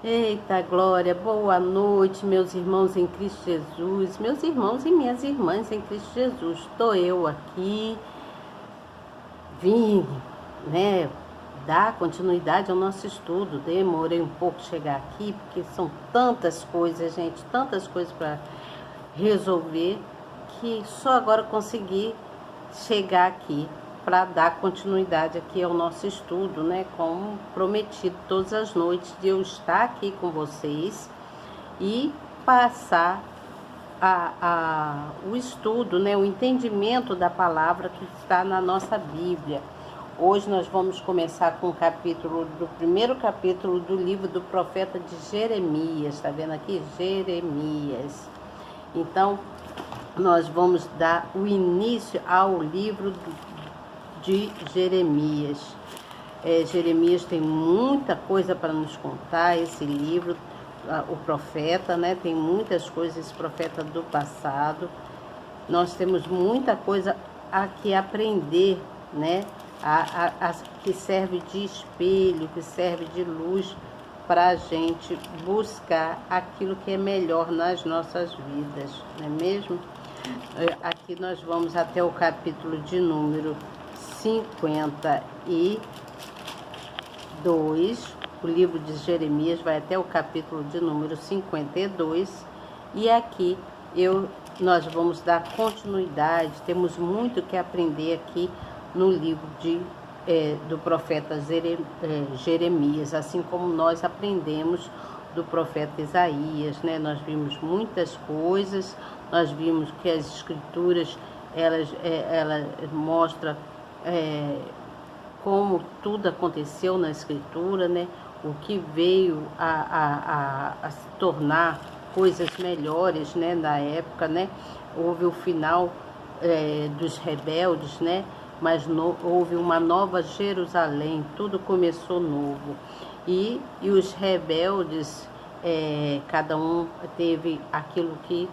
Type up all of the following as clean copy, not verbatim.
Eita glória, boa noite, meus irmãos em Cristo Jesus, meus irmãos e minhas irmãs em Cristo Jesus. Estou eu aqui, vim, dar continuidade ao nosso estudo. Demorei um pouco chegar aqui, porque são tantas coisas, gente, tantas coisas para resolver, que só agora consegui chegar aqui para dar continuidade aqui ao nosso estudo, como prometido todas as noites, de eu estar aqui com vocês e passar o estudo, o entendimento da palavra que está na nossa Bíblia. Hoje nós vamos começar com o primeiro capítulo do livro do profeta de Jeremias, está vendo aqui? Jeremias. Então, nós vamos dar o início ao livro de Jeremias. Jeremias tem muita coisa para nos contar, esse livro, o profeta, tem muitas coisas, esse profeta do passado. Nós temos muita coisa a que aprender, que serve de espelho, que serve de luz para a gente buscar aquilo que é melhor nas nossas vidas, não é mesmo? Aqui nós vamos até o capítulo de número 52, o livro de Jeremias vai até o capítulo de número 52, e aqui nós vamos dar continuidade. Temos muito que aprender aqui no livro do profeta Jeremias, assim como nós aprendemos do profeta Isaías, Nós vimos muitas coisas, nós vimos que as escrituras, elas mostram como tudo aconteceu na escritura, o que veio a se tornar coisas melhores, na época, Houve o final dos rebeldes, mas houve uma nova Jerusalém, tudo começou novo. E os rebeldes, cada um teve aquilo que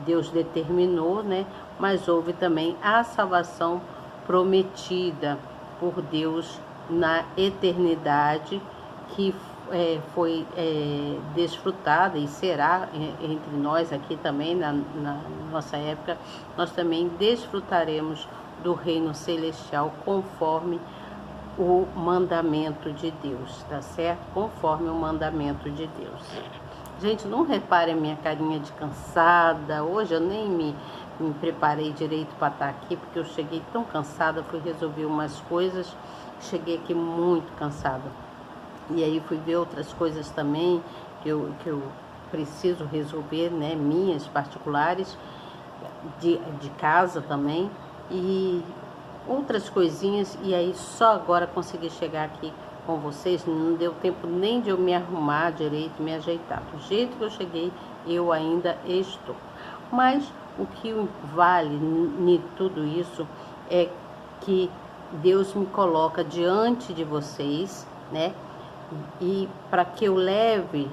Deus determinou, mas houve também a salvação prometida por Deus na eternidade, que foi desfrutada e será entre nós aqui também, na nossa época. Nós também desfrutaremos do reino celestial conforme o mandamento de Deus, tá certo? Conforme o mandamento de Deus. Gente, não reparem a minha carinha de cansada. Hoje eu nem me preparei direito para estar aqui, porque eu cheguei tão cansada, fui resolver umas coisas, cheguei aqui muito cansada. E aí fui ver outras coisas também que eu preciso resolver, minhas particulares, de casa também, e outras coisinhas, e aí só agora consegui chegar aqui com vocês. Não deu tempo nem de eu me arrumar direito, me ajeitar. Do jeito que eu cheguei, eu ainda estou. Mas o que vale em tudo isso é que Deus me coloca diante de vocês, e para que eu leve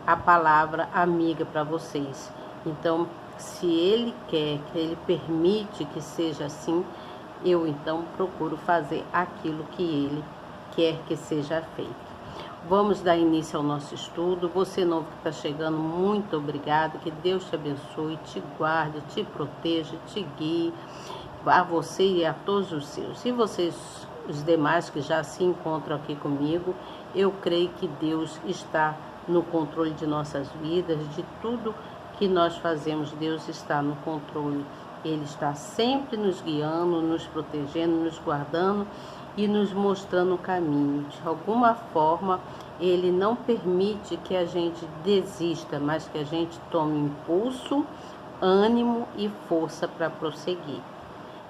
a palavra amiga para vocês. Então, se Ele quer, que Ele permite que seja assim, eu então procuro fazer aquilo que Ele quer que seja feito. Vamos dar início ao nosso estudo. Você novo que está chegando, muito obrigada. Que Deus te abençoe, te guarde, te proteja, te guie, a você e a todos os seus. E vocês, os demais que já se encontram aqui comigo, eu creio que Deus está no controle de nossas vidas, de tudo que nós fazemos. Deus está no controle. Ele está sempre nos guiando, nos protegendo, nos guardando e nos mostrando o caminho. De alguma forma, Ele não permite que a gente desista, mas que a gente tome impulso, ânimo e força para prosseguir.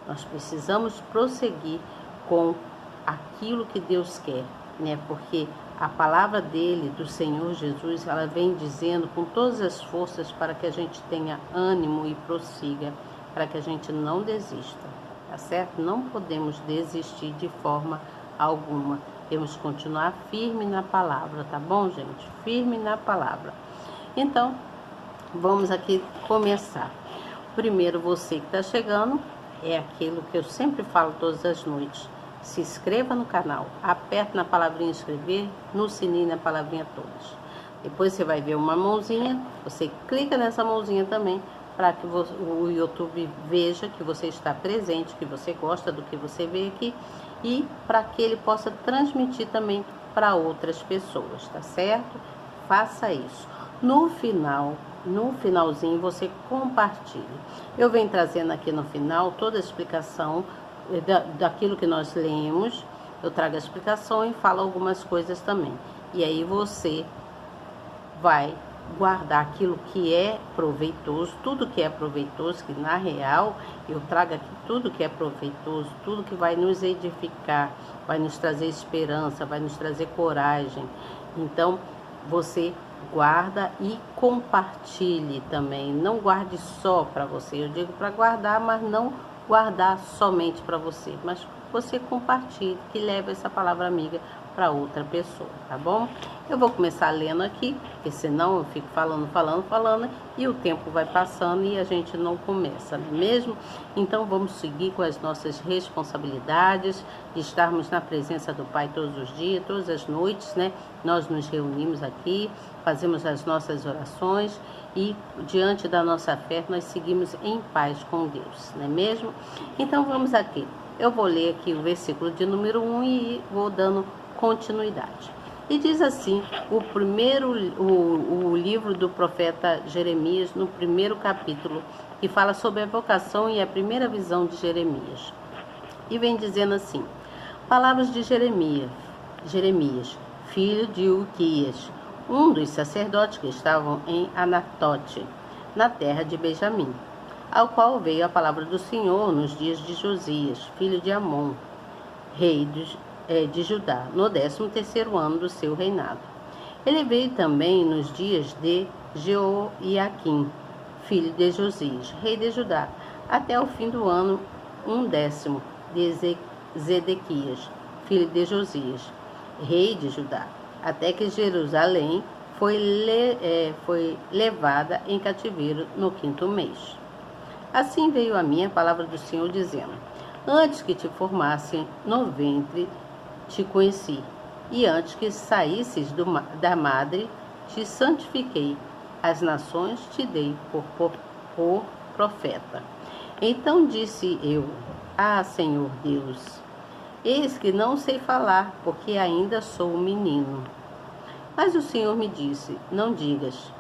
Nós precisamos prosseguir com aquilo que Deus quer, Porque a palavra dele, do Senhor Jesus, ela vem dizendo com todas as forças para que a gente tenha ânimo e prossiga, para que a gente não desista, tá certo? Não podemos desistir de forma alguma. Temos que continuar firme na palavra, tá bom, gente? Firme na palavra. Então, vamos aqui começar. Primeiro, você que está chegando, é aquilo que eu sempre falo todas as noites. Se inscreva no canal, aperte na palavrinha inscrever, no sininho na palavrinha todas. Depois você vai ver uma mãozinha, você clica nessa mãozinha também, para que o YouTube veja que você está presente, que você gosta do que você vê aqui, e para que ele possa transmitir também para outras pessoas, tá certo? Faça isso. No finalzinho, você compartilhe. Eu venho trazendo aqui no final toda a explicação daquilo que nós lemos. Eu trago a explicação e falo algumas coisas também. E aí você vai guardar aquilo que é proveitoso, tudo que é proveitoso, que na real eu trago aqui tudo que é proveitoso, tudo que vai nos edificar, vai nos trazer esperança, vai nos trazer coragem. Então, você guarda e compartilhe também. Não guarde só para você. Eu digo para guardar, mas não guardar somente para você, mas você compartilhe, que leve essa palavra amiga para outra pessoa, tá bom? Eu vou começar lendo aqui, porque senão eu fico falando e o tempo vai passando e a gente não começa, não é mesmo? Então vamos seguir com as nossas responsabilidades de estarmos na presença do Pai todos os dias, todas as noites, né? Nós nos reunimos aqui, fazemos as nossas orações e diante da nossa fé nós seguimos em paz com Deus, não é mesmo? Então vamos aqui. Eu vou ler aqui o versículo de número 1 e vou dando continuidade. E diz assim, o livro do profeta Jeremias, no primeiro capítulo, que fala sobre a vocação e a primeira visão de Jeremias. E vem dizendo assim, palavras de Jeremias, filho de Uquias, um dos sacerdotes que estavam em Anatote, na terra de Benjamim, ao qual veio a palavra do Senhor nos dias de Josias, filho de Amon, rei de Judá, no 13º ano do seu reinado. Ele veio também nos dias de Jeoiaquim, filho de Josias, rei de Judá, até o fim do ano 10º de Zedequias, filho de Josias, rei de Judá, até que Jerusalém foi levada em cativeiro no 5º mês. Assim veio a mim a palavra do Senhor, dizendo, antes que te formassem no ventre, te conheci, e antes que saísses da madre, te santifiquei. As nações te dei por profeta. Então disse eu, Senhor Deus, eis que não sei falar, porque ainda sou um menino. Mas o Senhor me disse, não digas,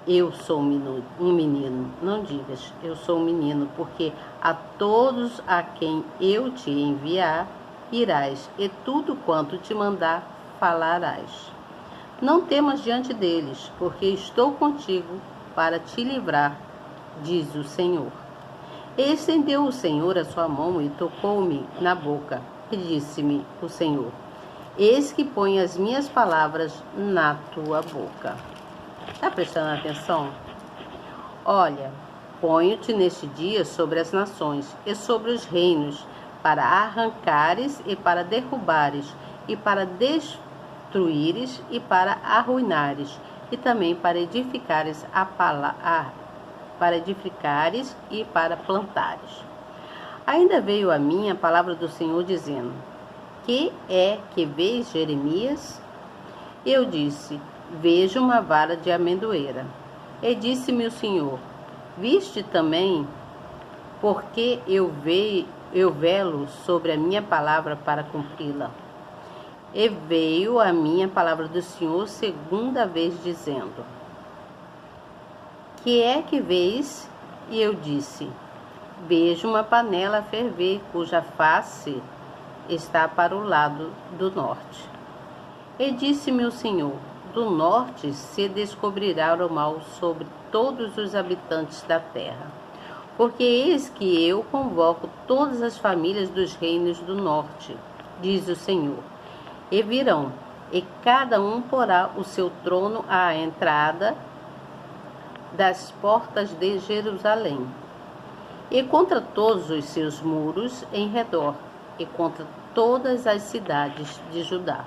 eu sou um menino. Não digas, eu sou um menino, porque a todos a quem eu te enviar, irás, e tudo quanto te mandar, falarás. Não temas diante deles, porque estou contigo para te livrar, diz o Senhor. E estendeu o Senhor a sua mão e tocou-me na boca, e disse-me o Senhor, eis que põe as minhas palavras na tua boca. Está prestando atenção? Olha, ponho-te neste dia sobre as nações e sobre os reinos, para arrancares e para derrubares, e para destruíres e para arruinares, e também para edificares e para plantares. Ainda veio a mim a palavra do Senhor dizendo, que é que vês, Jeremias? Eu disse, vejo uma vara de amendoeira. E disse-me o Senhor, viste também, porque eu velo sobre a minha palavra para cumpri-la. E veio a minha palavra do Senhor segunda vez, dizendo, que é que vês? E eu disse, vejo uma panela a ferver, cuja face está para o lado do norte. E disse-me o Senhor, do norte se descobrirá o mal sobre todos os habitantes da terra. Porque eis que eu convoco todas as famílias dos reinos do norte, diz o Senhor, e virão, e cada um porá o seu trono à entrada das portas de Jerusalém, e contra todos os seus muros em redor, e contra todas as cidades de Judá.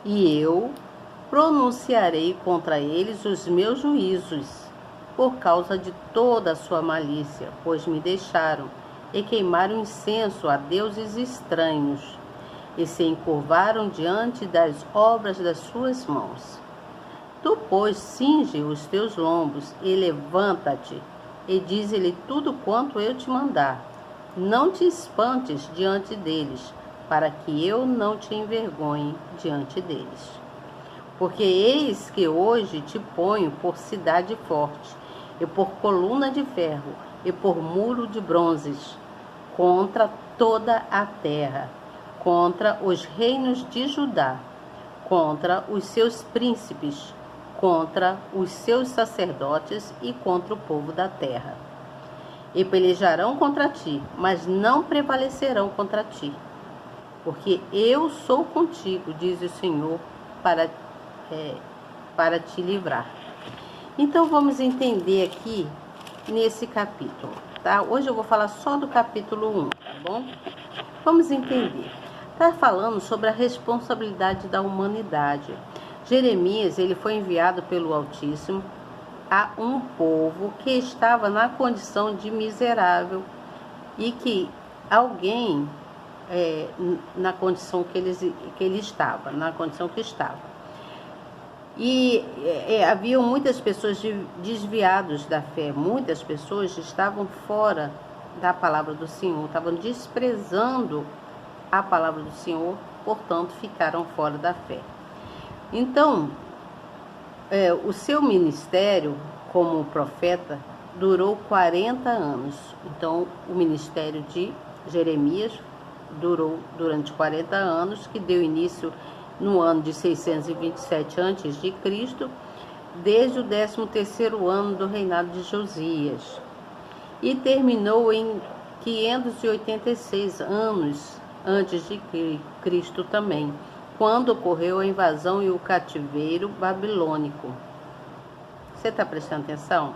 E eu pronunciarei contra eles os meus juízos, por causa de toda a sua malícia, pois me deixaram e queimaram incenso a deuses estranhos, e se encurvaram diante das obras das suas mãos. Tu, pois, cinge os teus lombos e levanta-te, e dize-lhe tudo quanto eu te mandar. Não te espantes diante deles, para que eu não te envergonhe diante deles. Porque eis que hoje te ponho por cidade forte, e por coluna de ferro, e por muro de bronzes, contra toda a terra, contra os reinos de Judá, contra os seus príncipes, contra os seus sacerdotes e contra o povo da terra. E pelejarão contra ti, mas não prevalecerão contra ti, porque eu sou contigo, diz o Senhor, para te livrar. Então vamos entender aqui nesse capítulo, tá? Hoje eu vou falar só do capítulo 1, tá bom? Vamos entender. Está falando sobre a responsabilidade da humanidade. Jeremias, ele foi enviado pelo Altíssimo a um povo que estava na condição de miserável e que alguém, na condição que ele estava, na condição que estava. E haviam muitas pessoas desviadas da fé, muitas pessoas estavam fora da palavra do Senhor, estavam desprezando a palavra do Senhor, portanto ficaram fora da fé. Então, o seu ministério como profeta durou 40 anos. Então, o ministério de Jeremias durou durante 40 anos, que deu início no ano de 627 a.C., desde o 13º ano do reinado de Josias, e terminou em 586 anos antes de Cristo também, quando ocorreu a invasão e o cativeiro babilônico. Você está prestando atenção?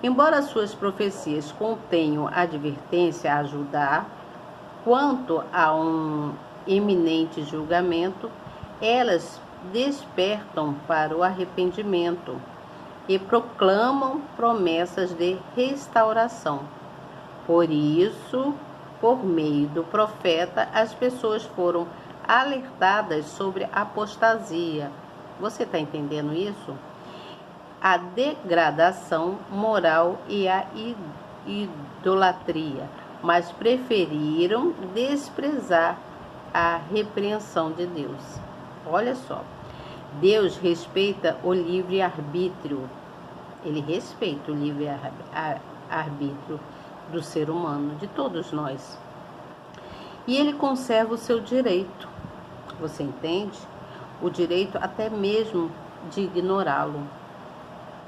Embora suas profecias contenham advertência a Judá quanto a um iminente julgamento, elas despertam para o arrependimento e proclamam promessas de restauração. Por isso, por meio do profeta, as pessoas foram alertadas sobre a apostasia. Você está entendendo isso? A degradação moral e a idolatria, mas preferiram desprezar a repreensão de Deus. Olha só, Deus respeita o livre-arbítrio. Ele respeita o livre-arbítrio do ser humano, de todos nós. E ele conserva o seu direito. Você entende? O direito até mesmo de ignorá-lo.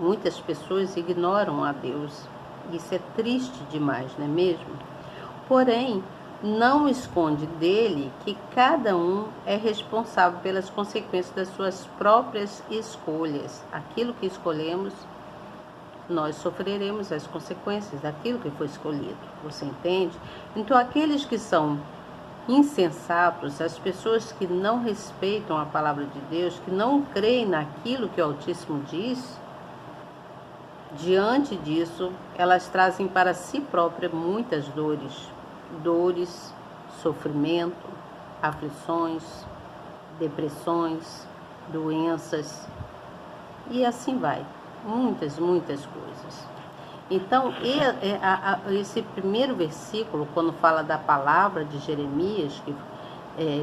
Muitas pessoas ignoram a Deus. Isso é triste demais, não é mesmo? Porém, não esconde dele que cada um é responsável pelas consequências das suas próprias escolhas. Aquilo que escolhemos, nós sofreremos as consequências daquilo que foi escolhido. Você entende? Então, aqueles que são insensatos, as pessoas que não respeitam a palavra de Deus, que não creem naquilo que o Altíssimo diz, diante disso, elas trazem para si próprias muitas dores, sofrimento, aflições, depressões, doenças, e assim vai, muitas coisas. Então, esse primeiro versículo, quando fala da palavra de Jeremias, que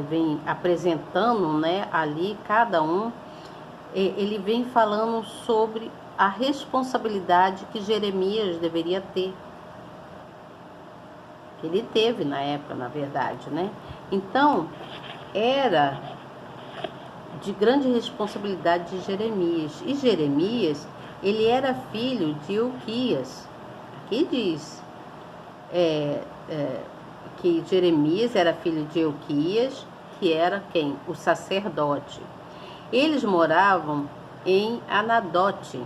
vem apresentando, né, ali cada um, ele vem falando sobre a responsabilidade que Jeremias deveria ter. Ele teve na época, na verdade, né? Então, era de grande responsabilidade de Jeremias. E Jeremias, ele era filho de Ilquias. Aqui diz que Jeremias era filho de Ilquias, que era quem? O sacerdote. Eles moravam em Anadote.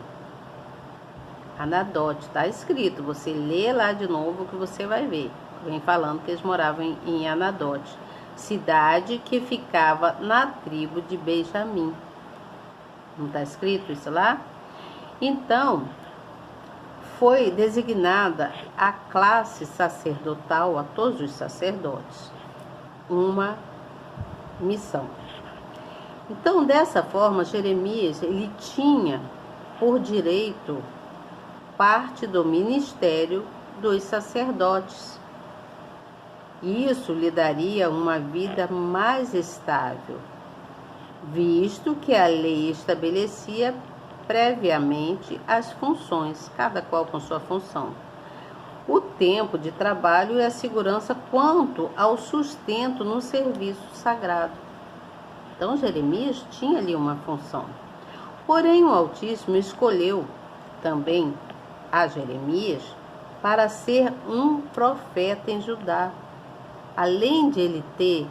Anadote, está escrito, você lê lá de novo que você vai ver. Vem falando que eles moravam em Anadote, cidade que ficava na tribo de Benjamim. Não está escrito isso lá? Então, foi designada a classe sacerdotal, a todos os sacerdotes, uma missão. Então, dessa forma, Jeremias, ele tinha por direito parte do ministério dos sacerdotes. E isso lhe daria uma vida mais estável, visto que a lei estabelecia previamente as funções, cada qual com sua função, o tempo de trabalho e a segurança quanto ao sustento no serviço sagrado. Então, Jeremias tinha ali uma função. Porém, o Altíssimo escolheu também a Jeremias para ser um profeta em Judá. Além de ele ter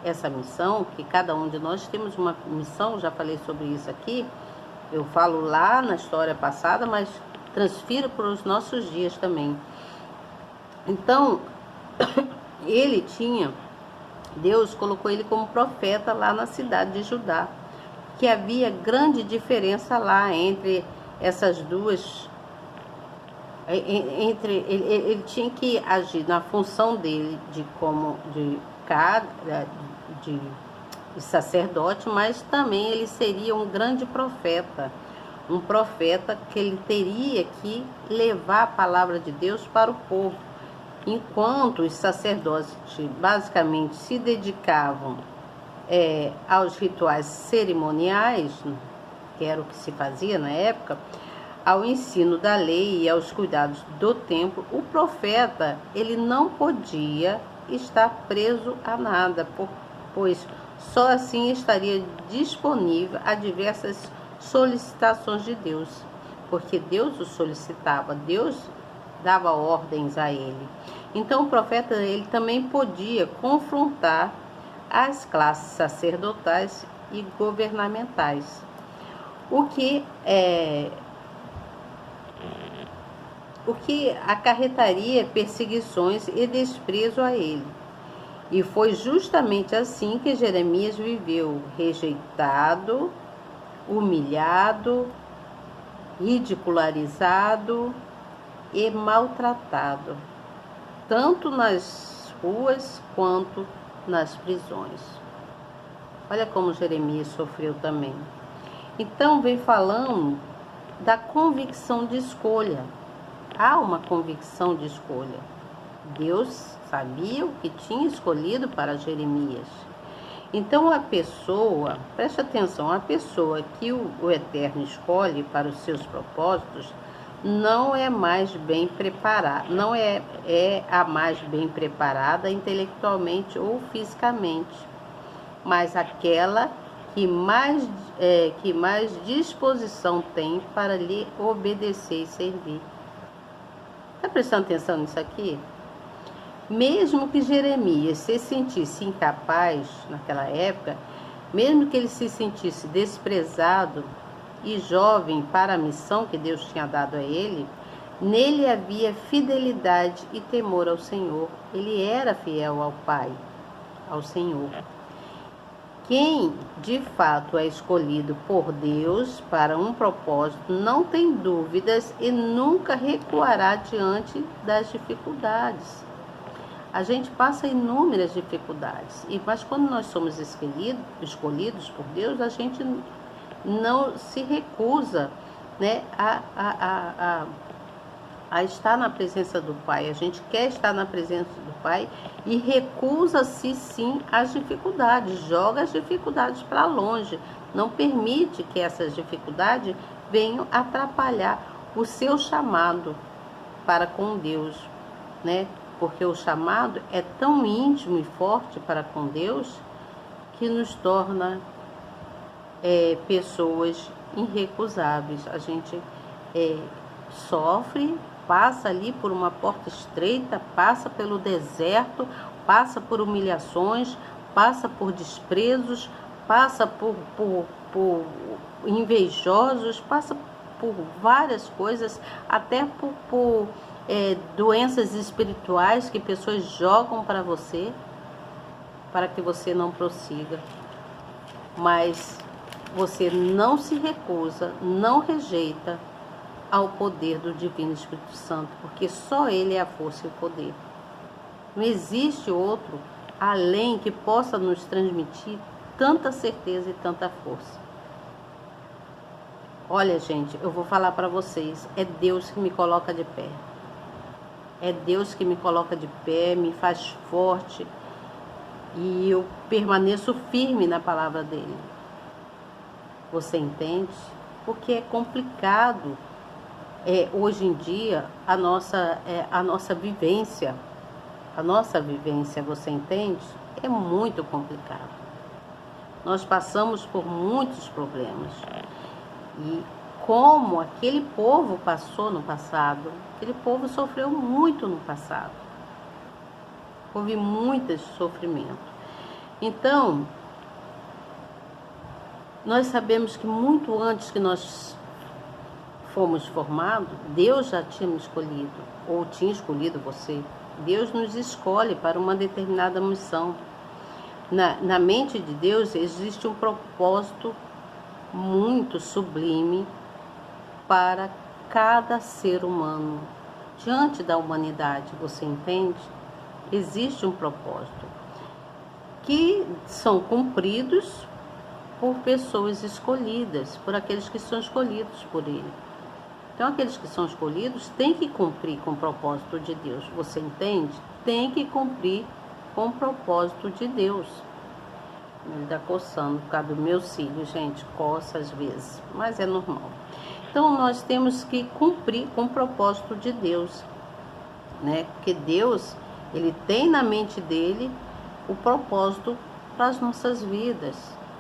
essa missão, que cada um de nós temos uma missão, já falei sobre isso aqui, eu falo lá na história passada, mas transfiro para os nossos dias também. Então, Deus colocou ele como profeta lá na cidade de Judá, que havia grande diferença lá entre essas duas, ele tinha que agir na função dele de sacerdote, mas também ele seria um grande profeta, um profeta que ele teria que levar a palavra de Deus para o povo. Enquanto os sacerdotes basicamente se dedicavam aos rituais cerimoniais, que era o que se fazia na época, ao ensino da lei e aos cuidados do templo, o profeta ele não podia estar preso a nada, pois só assim estaria disponível a diversas solicitações de Deus, porque Deus o solicitava, Deus dava ordens a ele. Então o profeta ele também podia confrontar as classes sacerdotais e governamentais, o que acarretaria perseguições e desprezo a ele. E foi justamente assim que Jeremias viveu, rejeitado, humilhado, ridicularizado e maltratado, tanto nas ruas quanto nas prisões. Olha como Jeremias sofreu também. Então, vem falando da convicção de escolha. Há uma convicção de escolha. Deus sabia o que tinha escolhido para Jeremias. Então, a pessoa, preste atenção, a pessoa que o Eterno escolhe para os seus propósitos não é mais bem preparada, não é a mais bem preparada intelectualmente ou fisicamente, mas aquela que mais disposição tem para lhe obedecer e servir. Está prestando atenção nisso aqui? Mesmo que Jeremias se sentisse incapaz naquela época, mesmo que ele se sentisse desprezado e jovem para a missão que Deus tinha dado a ele, nele havia fidelidade e temor ao Senhor. Ele era fiel ao Pai, ao Senhor. Quem de fato é escolhido por Deus para um propósito não tem dúvidas e nunca recuará diante das dificuldades. A gente passa inúmeras dificuldades, mas quando nós somos escolhidos por Deus, a gente não se recusa, né, a estar na presença do Pai. A gente quer estar na presença do Pai e recusa-se sim as dificuldades, joga as dificuldades para longe, não permite que essas dificuldades venham atrapalhar o seu chamado para com Deus, né? Porque o chamado é tão íntimo e forte para com Deus que nos torna pessoas irrecusáveis. A gente sofre, passa ali por uma porta estreita, passa pelo deserto, passa por humilhações, passa por desprezos, passa por invejosos, passa por várias coisas, até por doenças espirituais que pessoas jogam para você, para que você não prossiga. Mas você não se recusa, não rejeita ao poder do Divino Espírito Santo, porque só Ele é a força e o poder. Não existe outro além que possa nos transmitir tanta certeza e tanta força. Olha, gente, eu vou falar para vocês, é Deus que me coloca de pé. É Deus que me coloca de pé, me faz forte, e eu permaneço firme na palavra dele. Você entende? Porque é complicado, hoje em dia, a nossa vivência. A nossa vivência, você entende? É muito complicado. Nós passamos por muitos problemas. E como aquele povo passou no passado, aquele povo sofreu muito no passado. Houve muito sofrimento. Então, nós sabemos que muito antes que nós fomos formados, Deus já tinha me escolhido, ou tinha escolhido você. Deus nos escolhe para uma determinada missão. Na mente de Deus existe um propósito muito sublime para cada ser humano. Diante da humanidade, você entende? Existe um propósito que são cumpridos por pessoas escolhidas, por aqueles que são escolhidos por Ele. Então, aqueles que são escolhidos têm que cumprir com o propósito de Deus. Você entende? Tem que cumprir com o propósito de Deus. Ele está coçando por causa do meu cílio, gente. Coça às vezes, mas é normal. Então, nós temos que cumprir com o propósito de Deus, né? Porque Deus, Ele tem na mente dele o propósito para as nossas vidas.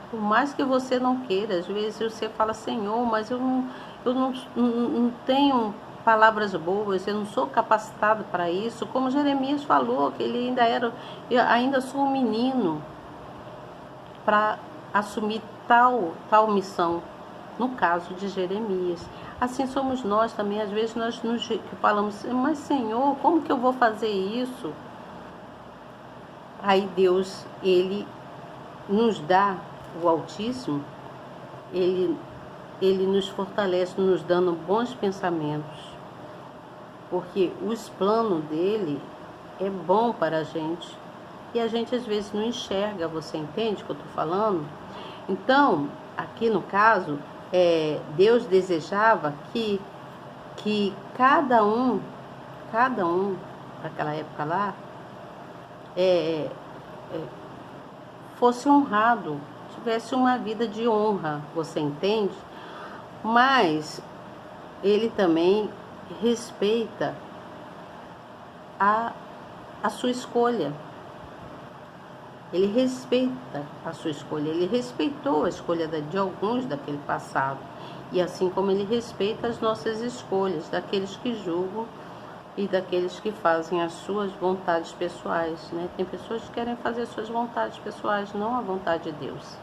Por mais que você não queira, às vezes você fala, Senhor, mas eu não tenho palavras boas, eu não sou capacitado para isso. Como Jeremias falou, que ele eu ainda sou um menino para assumir tal missão. No caso de Jeremias. Assim somos nós também. Às vezes nós nos falamos, mas Senhor, como que eu vou fazer isso? Aí Deus, Ele nos dá, o Altíssimo, Ele nos fortalece, nos dando bons pensamentos. Porque os planos dele é bom para a gente. E a gente às vezes não enxerga, você entende o que eu estou falando? Então, aqui no caso, Deus desejava que cada um daquela época lá, fosse honrado, tivesse uma vida de honra, você entende? Mas ele também respeita a sua escolha. Ele respeita a sua escolha. Ele respeitou a escolha de alguns daquele passado. E assim como ele respeita as nossas escolhas, daqueles que julgam e daqueles que fazem as suas vontades pessoais, né? Tem pessoas que querem fazer suas vontades pessoais, não a vontade de Deus.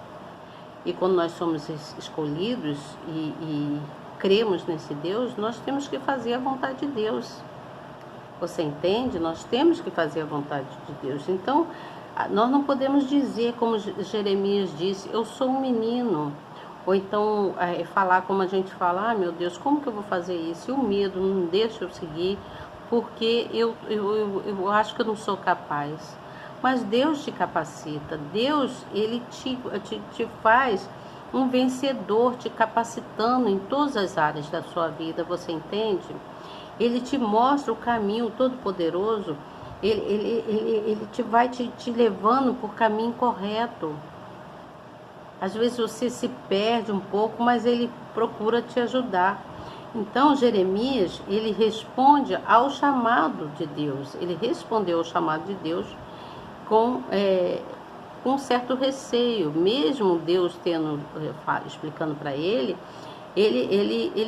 E quando nós somos escolhidos e cremos nesse Deus, nós temos que fazer a vontade de Deus. Você entende? Nós temos que fazer a vontade de Deus. Então, nós não podemos dizer, como Jeremias disse, eu sou um menino. Ou então, falar como a gente fala, meu Deus, como que eu vou fazer isso? E o medo não deixa eu seguir, porque eu acho que eu não sou capaz. Mas Deus te capacita. Deus, Ele te faz um vencedor, te capacitando em todas as áreas da sua vida, você entende? Ele te mostra o caminho todo-poderoso. Ele vai te levando por caminho correto. Às vezes você se perde um pouco, mas ele procura te ajudar. Então, Jeremias, ele responde ao chamado de Deus. Ele respondeu ao chamado de Deus com um certo receio. Mesmo Deus explicando para ele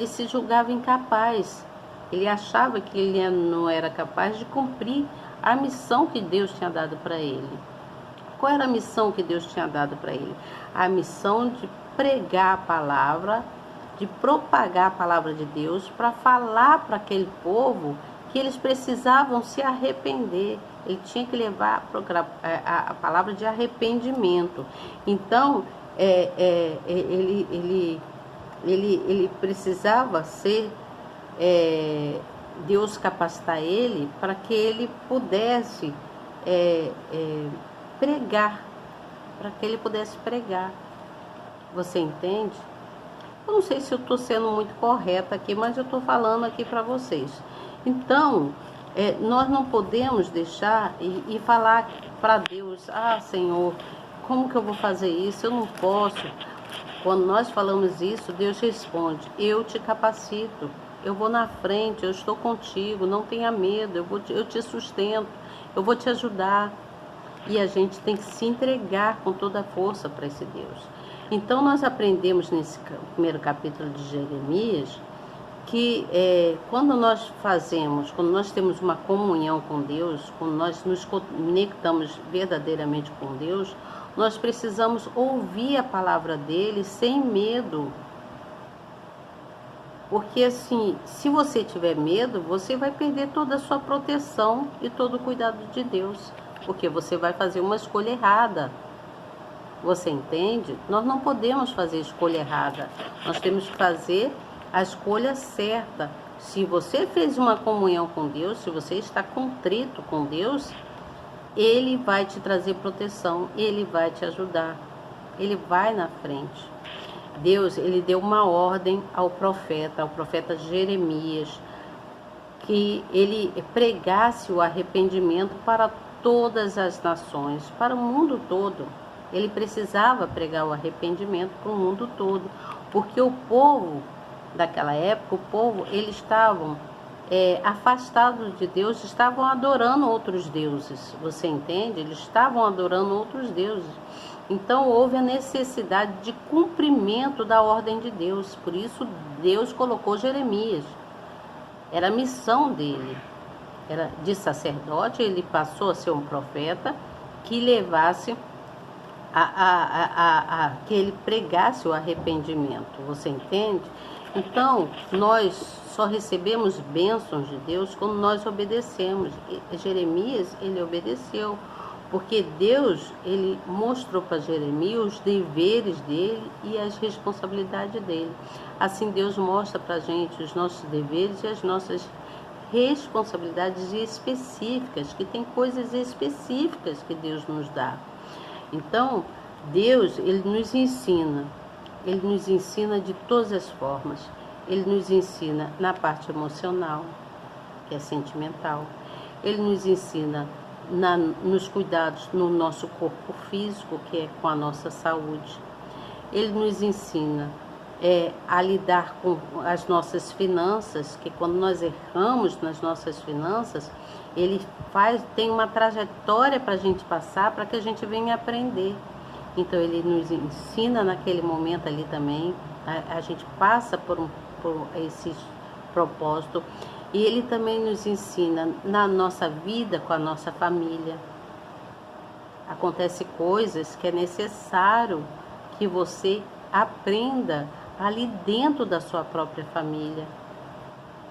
se julgava incapaz. Ele achava que ele não era capaz de cumprir a missão que Deus tinha dado para ele. Qual era a missão que Deus tinha dado para ele? A missão de pregar a palavra, de propagar a palavra de Deus, para falar para aquele povo que eles precisavam se arrepender. Ele tinha que levar a palavra de arrependimento. Então, ele precisava ser... Deus capacitar ele para que ele pudesse pregar para que ele pudesse pregar. Você entende? Eu não sei se eu estou sendo muito correta aqui, mas eu estou falando aqui para vocês. Então, nós não podemos deixar e falar para Deus: ah, Senhor, como que eu vou fazer isso? Eu não posso. Quando nós falamos isso, Deus responde: eu te capacito, eu vou na frente, eu estou contigo, não tenha medo, eu te sustento, eu vou te ajudar. E a gente tem que se entregar com toda a força para esse Deus. Então nós aprendemos nesse primeiro capítulo de Jeremias que quando nós temos uma comunhão com Deus, quando nós nos conectamos verdadeiramente com Deus, nós precisamos ouvir a palavra dele sem medo. Porque assim, se você tiver medo, você vai perder toda a sua proteção e todo o cuidado de Deus, porque você vai fazer uma escolha errada. Você entende? Nós não podemos fazer escolha errada. Nós temos que fazer a escolha certa. Se você fez uma comunhão com Deus, se você está contrito com Deus, ele vai te trazer proteção, ele vai te ajudar, ele vai na frente. Deus, ele deu uma ordem ao profeta Jeremias, que ele pregasse o arrependimento para todas as nações, para o mundo todo. Ele precisava pregar o arrependimento para o mundo todo, porque o povo daquela época, eles estavam afastados de Deus, estavam adorando outros deuses. Você entende? Eles estavam adorando outros deuses. Então houve a necessidade de cumprimento da ordem de Deus. Por isso Deus colocou Jeremias. Era a missão dele. Era de sacerdote, ele passou a ser um profeta que levasse que ele pregasse o arrependimento. Você entende? Então, nós só recebemos bênçãos de Deus quando nós obedecemos. Jeremias, ele obedeceu, porque Deus, ele mostrou para Jeremias os deveres dele e as responsabilidades dele. Assim, Deus mostra para a gente os nossos deveres e as nossas responsabilidades específicas, que tem coisas específicas que Deus nos dá. Então, Deus, ele nos ensina de todas as formas. Ele nos ensina na parte emocional, que é sentimental. Ele nos ensina nos cuidados no nosso corpo físico, que é com a nossa saúde. Ele nos ensina a lidar com as nossas finanças, que quando nós erramos nas nossas finanças, ele tem uma trajetória para a gente passar, para que a gente venha aprender. Então ele nos ensina naquele momento ali também, a gente passa por esse propósito, e ele também nos ensina na nossa vida com a nossa família. Acontece coisas que é necessário que você aprenda ali dentro da sua própria família,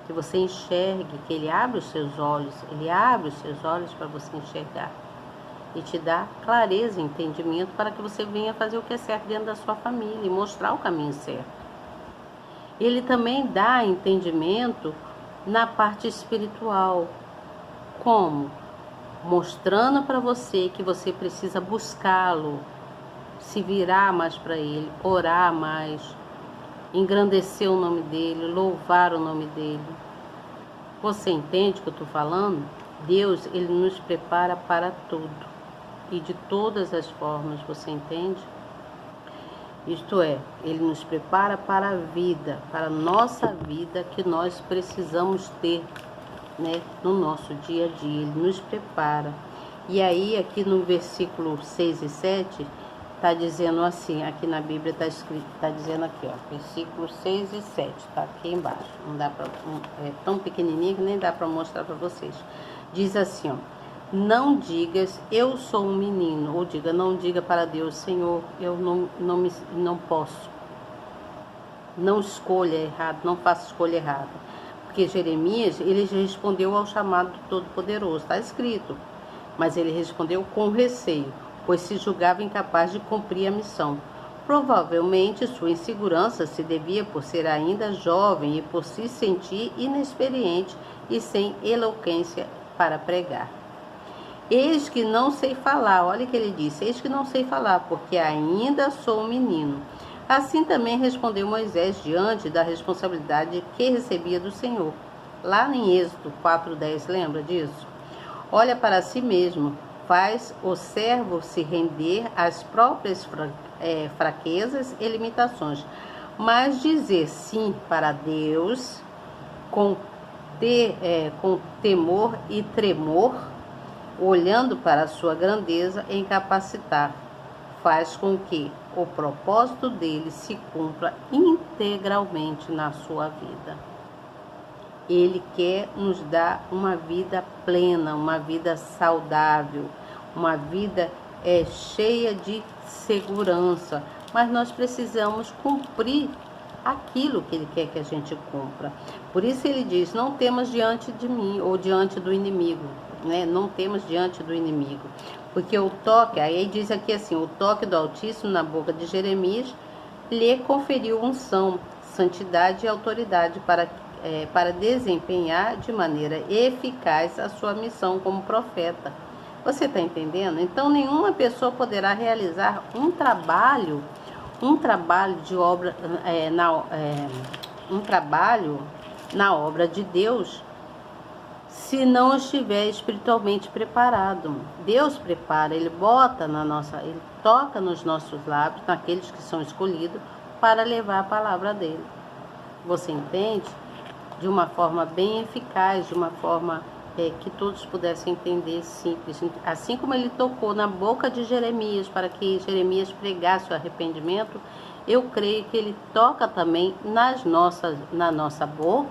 que você enxergue, que ele abre os seus olhos, para você enxergar e te dá clareza e entendimento para que você venha fazer o que é certo dentro da sua família e mostrar o caminho certo. Ele também dá entendimento na parte espiritual. Como? Mostrando para você que você precisa buscá-lo, se virar mais para ele, orar mais, engrandecer o nome dele, louvar o nome dele. Você entende o que eu estou falando? Deus, ele nos prepara para tudo e de todas as formas, você entende? Isto é, ele nos prepara para a vida, para a nossa vida que nós precisamos ter, né, no nosso dia a dia. Ele nos prepara. E aí, aqui no versículo 6 e 7, está dizendo assim, aqui na Bíblia está escrito, está dizendo aqui, ó, versículos 6 e 7, está aqui embaixo. Não dá para, é tão pequenininho que nem dá para mostrar para vocês. Diz assim, ó: não digas, eu sou um menino, ou diga, não diga para Deus, Senhor, eu não posso. Não escolha errado, não faça escolha errada. Porque Jeremias, ele respondeu ao chamado do Todo-Poderoso, está escrito. Mas ele respondeu com receio, pois se julgava incapaz de cumprir a missão. Provavelmente sua insegurança se devia por ser ainda jovem e por se sentir inexperiente e sem eloquência para pregar. Eis que não sei falar, olha o que ele disse, eis que não sei falar, porque ainda sou um menino. Assim também respondeu Moisés diante da responsabilidade que recebia do Senhor. Lá em Êxodo 4:10, lembra disso? Olha para si mesmo, faz o servo se render às próprias fraquezas e limitações, mas dizer sim para Deus com temor e tremor, olhando para a sua grandeza e incapacitar, faz com que o propósito dele se cumpra integralmente na sua vida. Ele quer nos dar uma vida plena, uma vida saudável, uma vida cheia de segurança, mas nós precisamos cumprir aquilo que ele quer que a gente cumpra. Por isso ele diz, não temas diante de mim ou diante do inimigo, né? Não temas diante do inimigo, porque o toque, aí diz aqui assim, o toque do Altíssimo na boca de Jeremias lhe conferiu unção, santidade e autoridade para desempenhar de maneira eficaz a sua missão como profeta. Você está entendendo? Então nenhuma pessoa poderá realizar um trabalho de obra, um trabalho na obra de Deus, se não estiver espiritualmente preparado. Deus prepara, Ele bota Ele toca nos nossos lábios, naqueles que são escolhidos, para levar a palavra dele. Você entende? De uma forma bem eficaz, de uma forma que todos pudessem entender, simples. Assim como ele tocou na boca de Jeremias, para que Jeremias pregasse o arrependimento, eu creio que ele toca também na nossa boca,